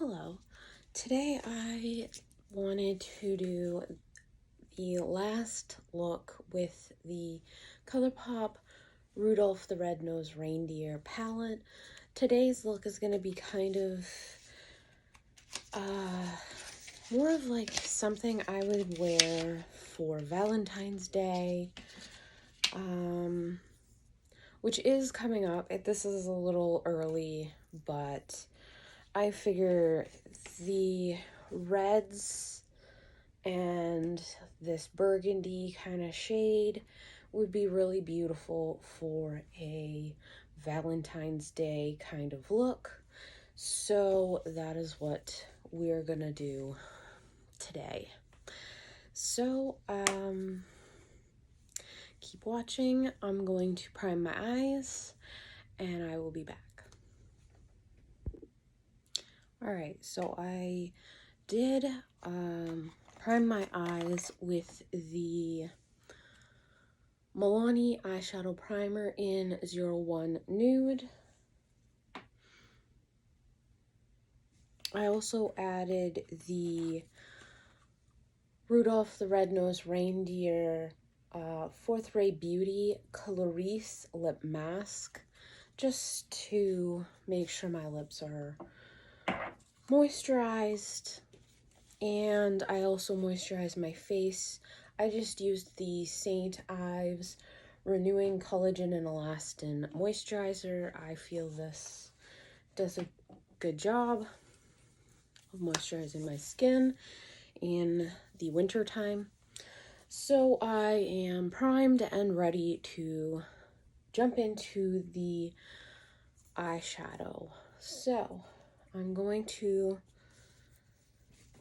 Hello. Today I wanted to do the last look with the Colourpop Rudolph the Red-Nosed Reindeer palette. Today's look is going to be kind of more of like something I would wear for Valentine's Day, which is coming up. This is a little early, but I figure the reds and this burgundy kind of shade would be really beautiful for a Valentine's Day kind of look. So that is what we're gonna do today. So keep watching. I'm going to prime my eyes and I will be back. Alright, so I did prime my eyes with the Milani eyeshadow primer in 01 Nude. I also added the Rudolph the Red-Nosed Reindeer 4th Ray Beauty Clarice lip mask, just to make sure my lips are moisturized. And I also moisturized my face. I just used the St. Ives Renewing Collagen and Elastin Moisturizer. I feel this does a good job of moisturizing my skin in the winter time. So I am primed and ready to jump into the eyeshadow. So I'm going to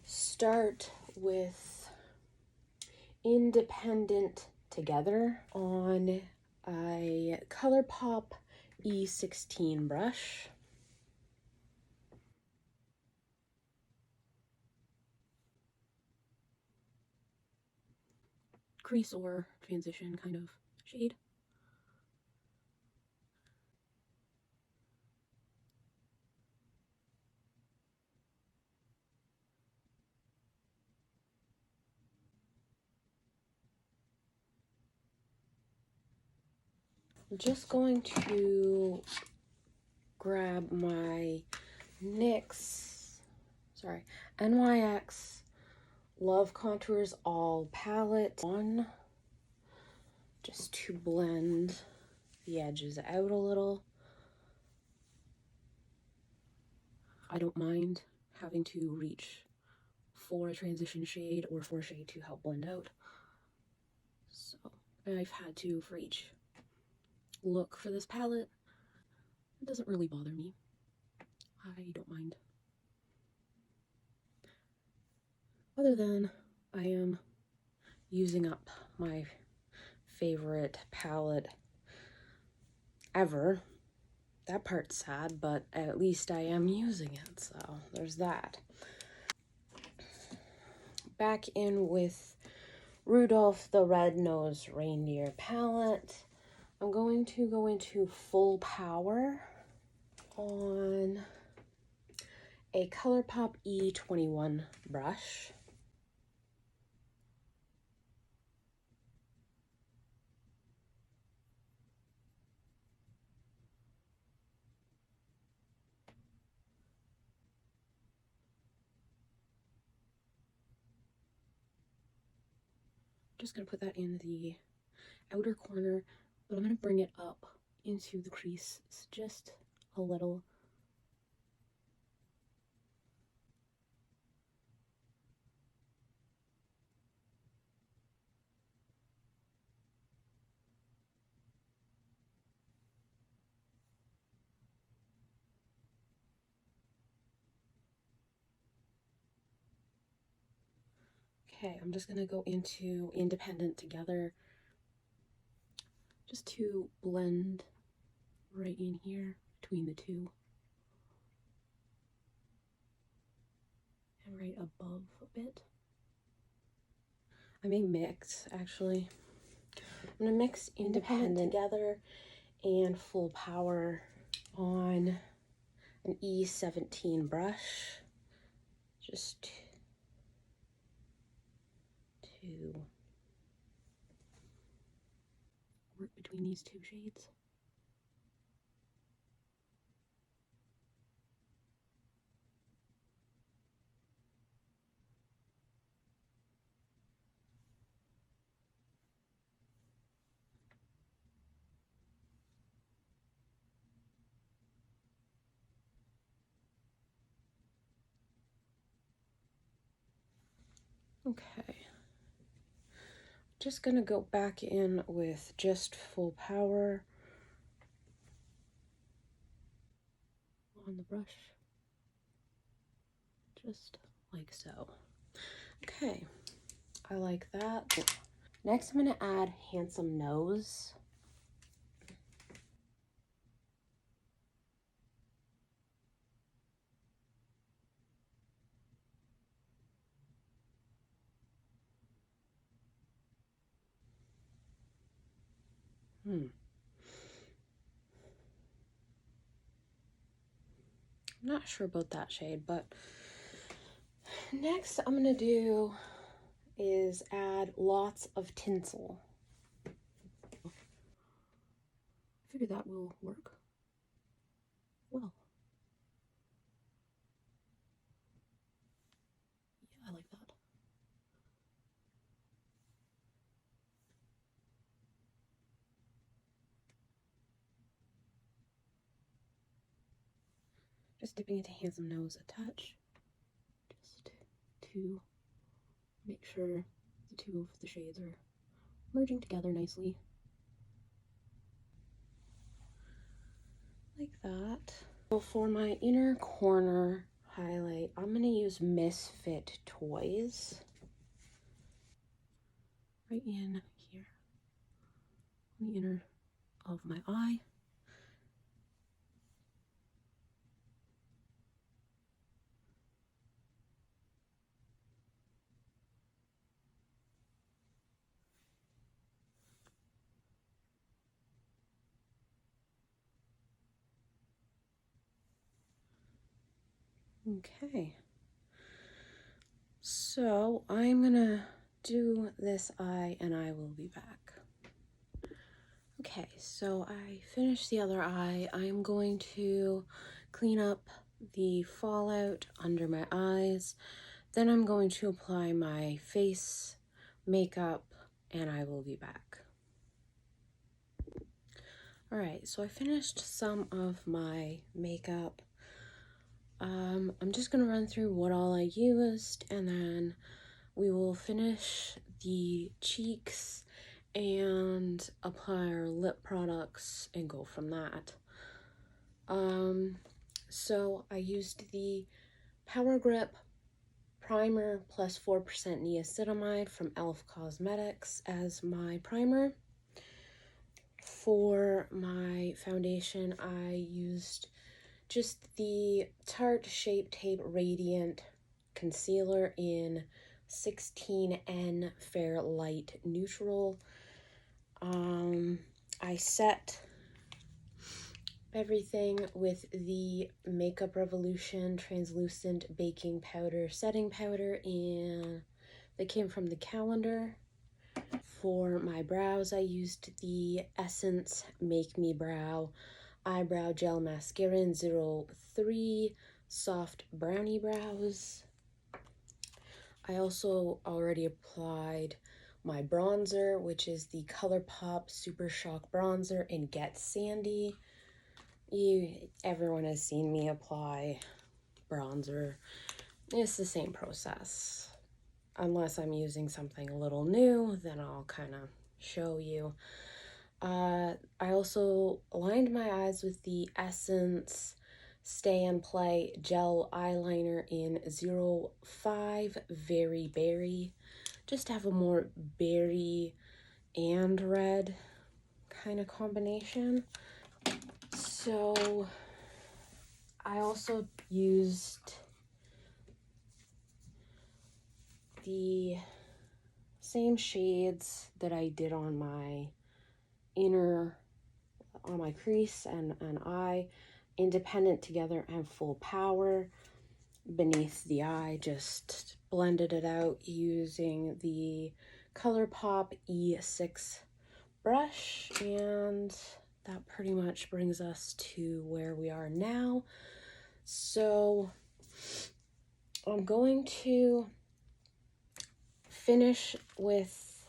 start with Independent Together on a Colourpop E16 brush. Crease or transition kind of shade. I'm just going to grab my NYX Love Contours All palette on, just to blend the edges out a little. I don't mind having to reach for a transition shade or for a shade to help blend out. So I've had to for each look for this palette. It doesn't really bother me. I don't mind. Other than I am using up my favorite palette ever. That part's sad, but at least I am using it, so there's that. Back in with Rudolph the Red-Nosed Reindeer palette. I'm going to go into Full Power on a Colourpop E21 brush. Just going to put that in the outer corner, but I'm going to bring it up into the crease just a little. Okay, I'm just going to go into Independent Together just to blend right in here between the two. And right above a bit. I may mix, actually. I'm going to mix Independent Together and Full Power on an E17 brush. just to work between these two shades. Okay, just gonna go back in with just full power on the brush, just like so. Okay, I like that. Next, I'm gonna add Handsome Nose. I'm not sure about that shade, but next I'm gonna do is add lots of tinsel. I figure that will work well. Yeah, I like that. Just dipping into Handsome Nose a touch, just to make sure the two of the shades are merging together nicely. Like that. So for my inner corner highlight, I'm going to use Misfit Toys. Right in here, on the inner of my eye. Okay, so I'm gonna do this eye and I will be back. Okay, so I finished the other eye. I'm going to clean up the fallout under my eyes. Then I'm going to apply my face makeup and I will be back. Alright, so I finished some of my makeup. I'm just going to run through what all I used and then we will finish the cheeks and apply our lip products and go from that. So I used the Power Grip Primer plus 4% niacinamide from e.l.f. Cosmetics as my primer. For my foundation, I used just the Tarte Shape Tape Radiant Concealer in 16N Fair Light Neutral. I set everything with the Makeup Revolution Translucent Baking Powder Setting Powder, and they came from the calendar. For my brows, I used the Essence Make Me Brow Eyebrow Gel Mascara in 03 Soft Brownie Brows. I also already applied my bronzer, which is the Colourpop Super Shock Bronzer in Get Sandy. Everyone has seen me apply bronzer. It's the same process. Unless I'm using something a little new, then I'll kind of show you. I also lined my eyes with the Essence Stay and Play Gel Eyeliner in 05 Very Berry. Just to have a more berry and red kind of combination. So I also used the same shades that I did on my crease and eye, Independent Together and Full Power. beneath the eye, just blended it out using the Colourpop E6 brush, and that pretty much brings us to where we are now. So I'm going to finish with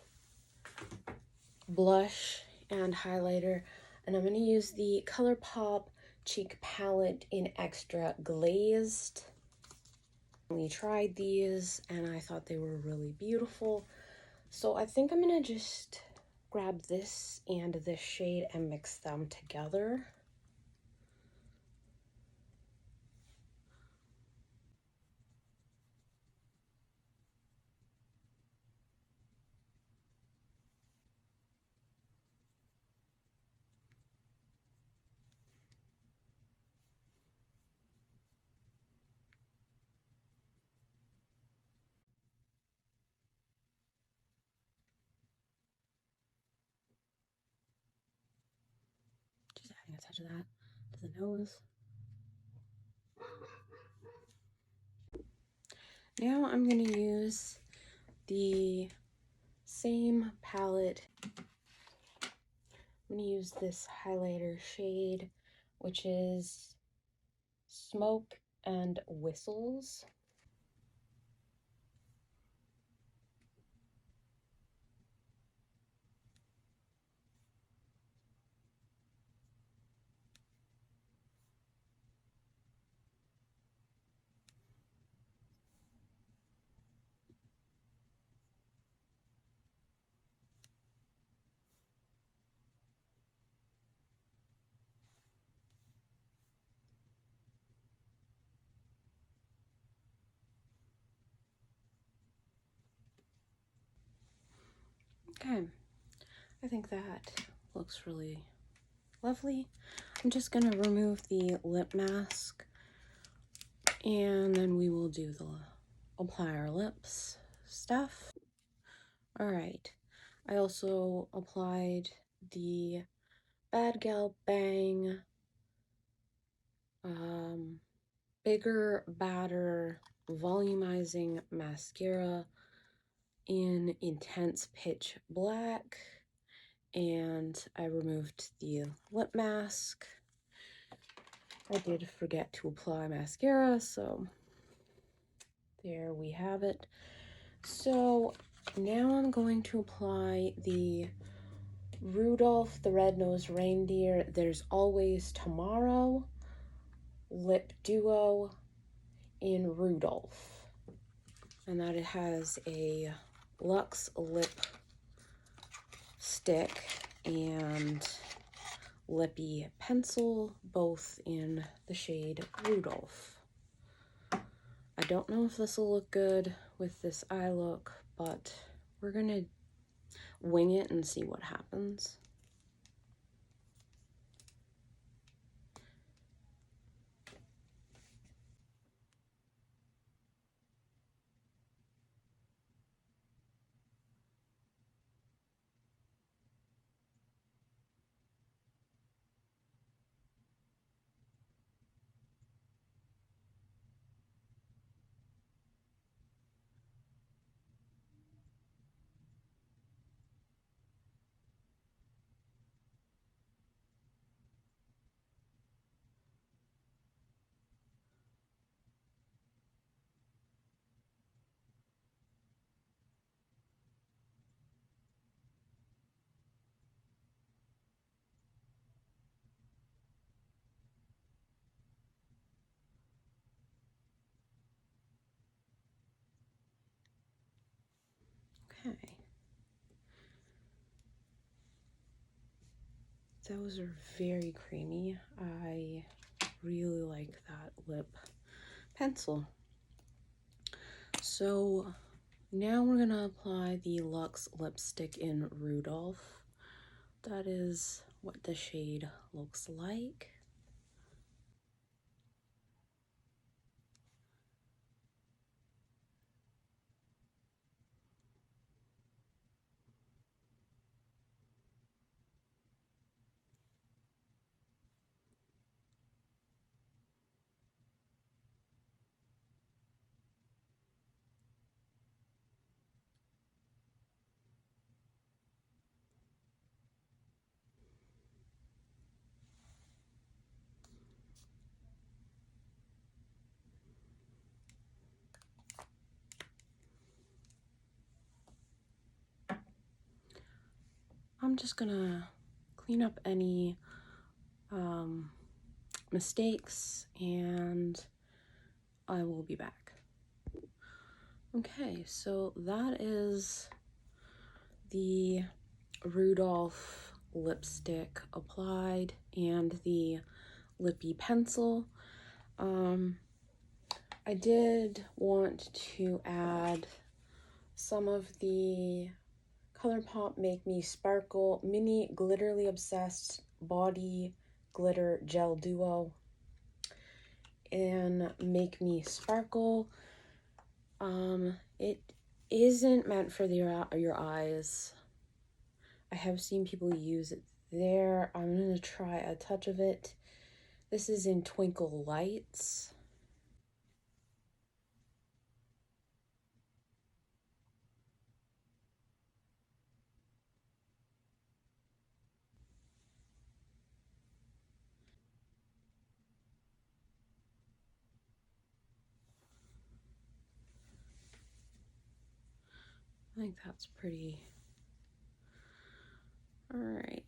blush and highlighter, and I'm going to use the Colourpop cheek palette in Extra Glazed. We tried these and I thought they were really beautiful, so I think I'm going to just grab this and this shade and mix them together. Just adding a touch of that to the nose. Now I'm going to use the same palette. I'm going to use this highlighter shade, which is Smoke and Whistles. Okay, I think that looks really lovely. I'm just going to remove the lip mask, and then we will do the apply our lips stuff. All right, I also applied the Bad Gal Bang Bigger Badder Volumizing Mascara in Intense Pitch Black, and I removed the lip mask. I did forget to apply mascara, so there we have it. So now I'm going to apply the Rudolph the Red-Nosed Reindeer There's Always Tomorrow Lip Duo in Rudolph. And that it has a Luxe lip stick and Lippie pencil, both in the shade Rudolph. I don't know if this will look good with this eye look, but we're gonna wing it and see what happens. Okay. Those are very creamy. I really like that lip pencil. So now we're gonna apply the Luxe lipstick in Rudolph. That is what the shade looks like. I'm just gonna clean up any mistakes and I will be back. Okay, so that is the Rudolph lipstick applied and the Lippie pencil. I did want to add some of the Colourpop Make Me Sparkle Mini Glitterly Obsessed Body Glitter Gel Duo in Make Me Sparkle. It isn't meant for your eyes. I have seen people use it there. I'm going to try a touch of it. This is in Twinkle Lights. I think that's pretty. All right.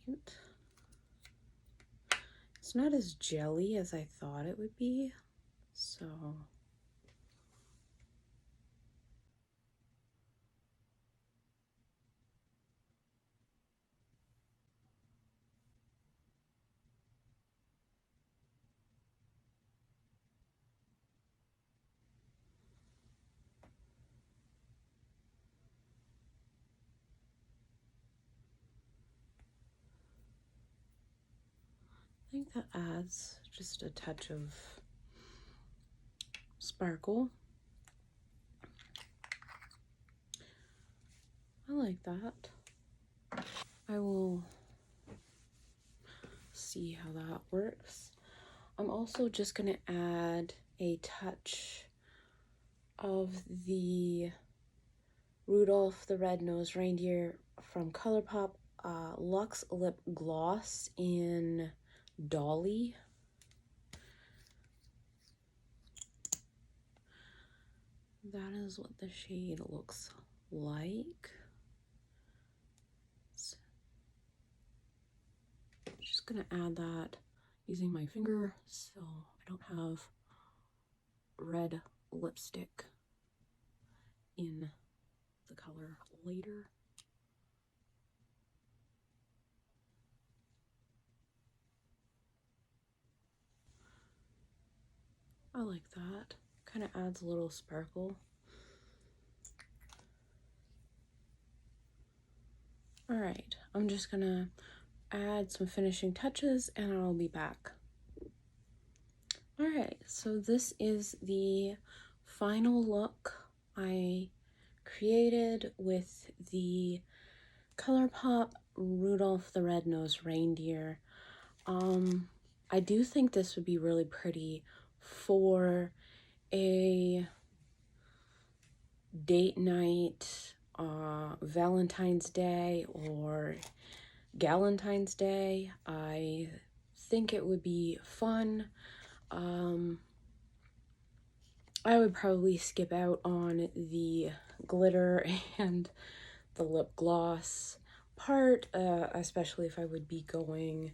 It's not as jelly as I thought it would be, so. I think that adds just a touch of sparkle. I like that. I will see how that works. I'm also just going to add a touch of the Rudolph the Red-Nosed Reindeer from Colourpop Luxe Lip Gloss in Dolly. That is what the shade looks like. So I'm just gonna add that using my finger so I don't have red lipstick in the color later. I like that. Kind of adds a little sparkle. All right, I'm just gonna add some finishing touches and I'll be back. All right, so this is the final look I created with the Colourpop Rudolph the Red-Nosed Reindeer. I do think this would be really pretty for a date night, Valentine's Day or Galentine's Day. I think it would be fun. I would probably skip out on the glitter and the lip gloss part, especially if I would be going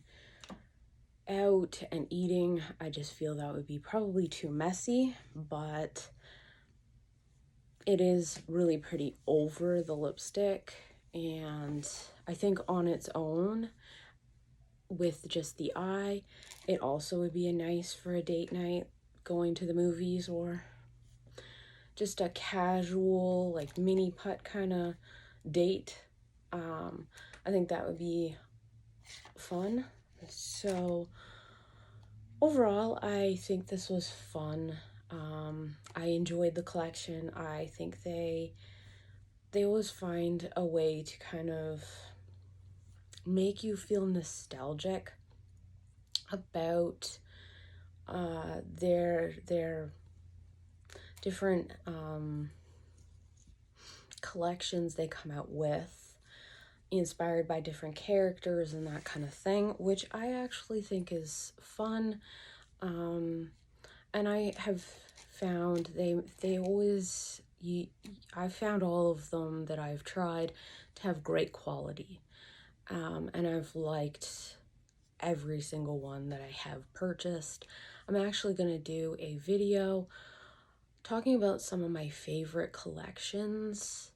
out and eating. I just feel that would be probably too messy, but it is really pretty over the lipstick, and I think on its own with just the eye, it also would be nice for a date night, going to the movies, or just a casual like mini putt kind of date. I think that would be fun. So overall, I think this was fun. I enjoyed the collection. I think they always find a way to kind of make you feel nostalgic about their different collections they come out with, inspired by different characters and that kind of thing, which I actually think is fun. And I have found they always, I found all of them that I've tried to have great quality. and I've liked every single one that I have purchased. I'm actually going to do a video talking about some of my favorite collections,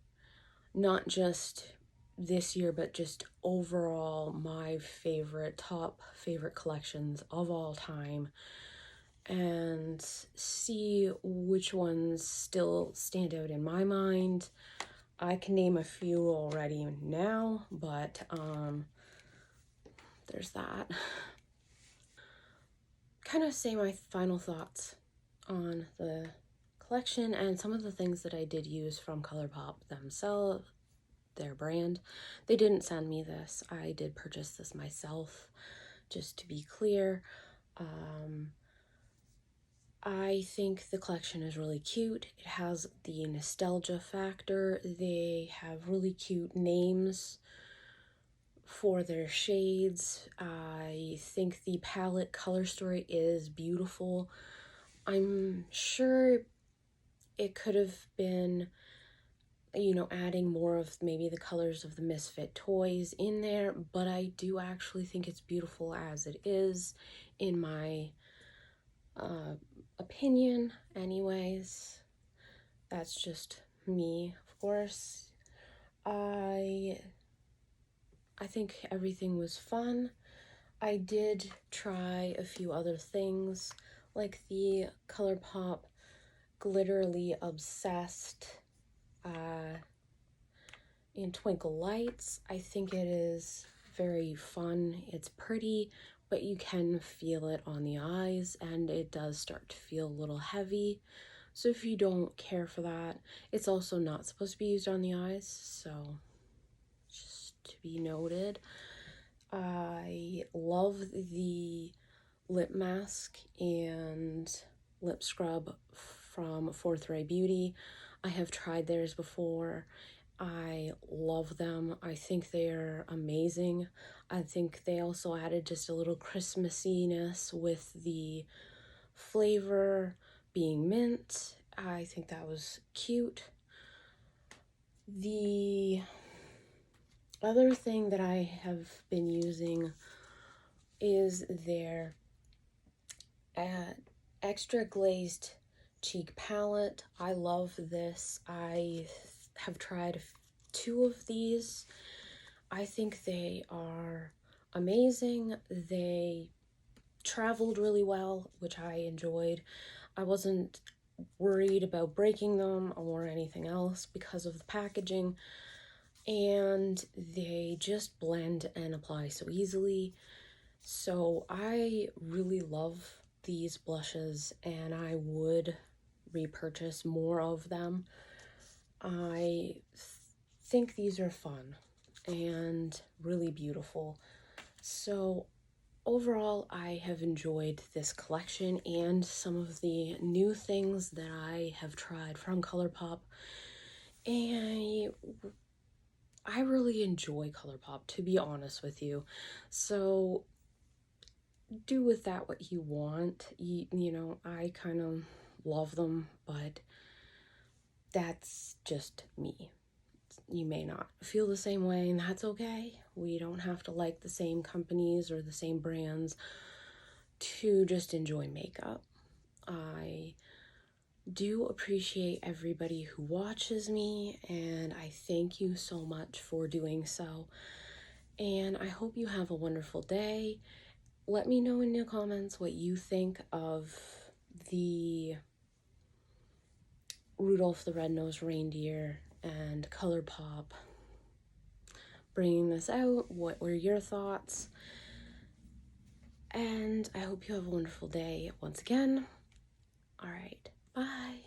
not just this year, but just overall my top favorite collections of all time, and see which ones still stand out in my mind. I can name a few already now, but there's that. Kind of say my final thoughts on the collection and some of the things that I did use from Colourpop themselves, their brand. They didn't send me this. I did purchase this myself, just to be clear. I think the collection is really cute. It has the nostalgia factor. They have really cute names for their shades. I think the palette color story is beautiful. I'm sure it could have been, you know, adding more of maybe the colors of the Misfit Toys in there, but I do actually think it's beautiful as it is, in my opinion anyways. That's just me, of course. I think everything was fun. I did try a few other things, like the Colourpop Glitterly Obsessed in Twinkle Lights. I think it is very fun. It's pretty, but you can feel it on the eyes, and it does start to feel a little heavy. So if you don't care for that, it's also not supposed to be used on the eyes, so just to be noted. I love the lip mask and lip scrub from Fourth Ray Beauty. I have tried theirs before. I love them. I think they're amazing. I think they also added just a little Christmassiness with the flavor being mint. I think that was cute. The other thing that I have been using is their extra glazed cheek palette. I love this. I have tried 2 of these. I think they are amazing. They traveled really well, which I enjoyed. I wasn't worried about breaking them or anything else because of the packaging, and they just blend and apply so easily. So I really love these blushes, and I would repurchase more of them. I think these are fun and really beautiful. So overall, I have enjoyed this collection and some of the new things that I have tried from Colourpop. And I really enjoy Colourpop, to be honest with you. So do with that what you want. You know, I kind of love them, but that's just me. You may not feel the same way, and that's okay. We don't have to like the same companies or the same brands to just enjoy makeup. I do appreciate everybody who watches me, and I thank you so much for doing so. And I hope you have a wonderful day. Let me know in the comments what you think of the Rudolph the Red-Nosed Reindeer and Colourpop bringing this out. What were your thoughts? And I hope you have a wonderful day once again. All right, bye.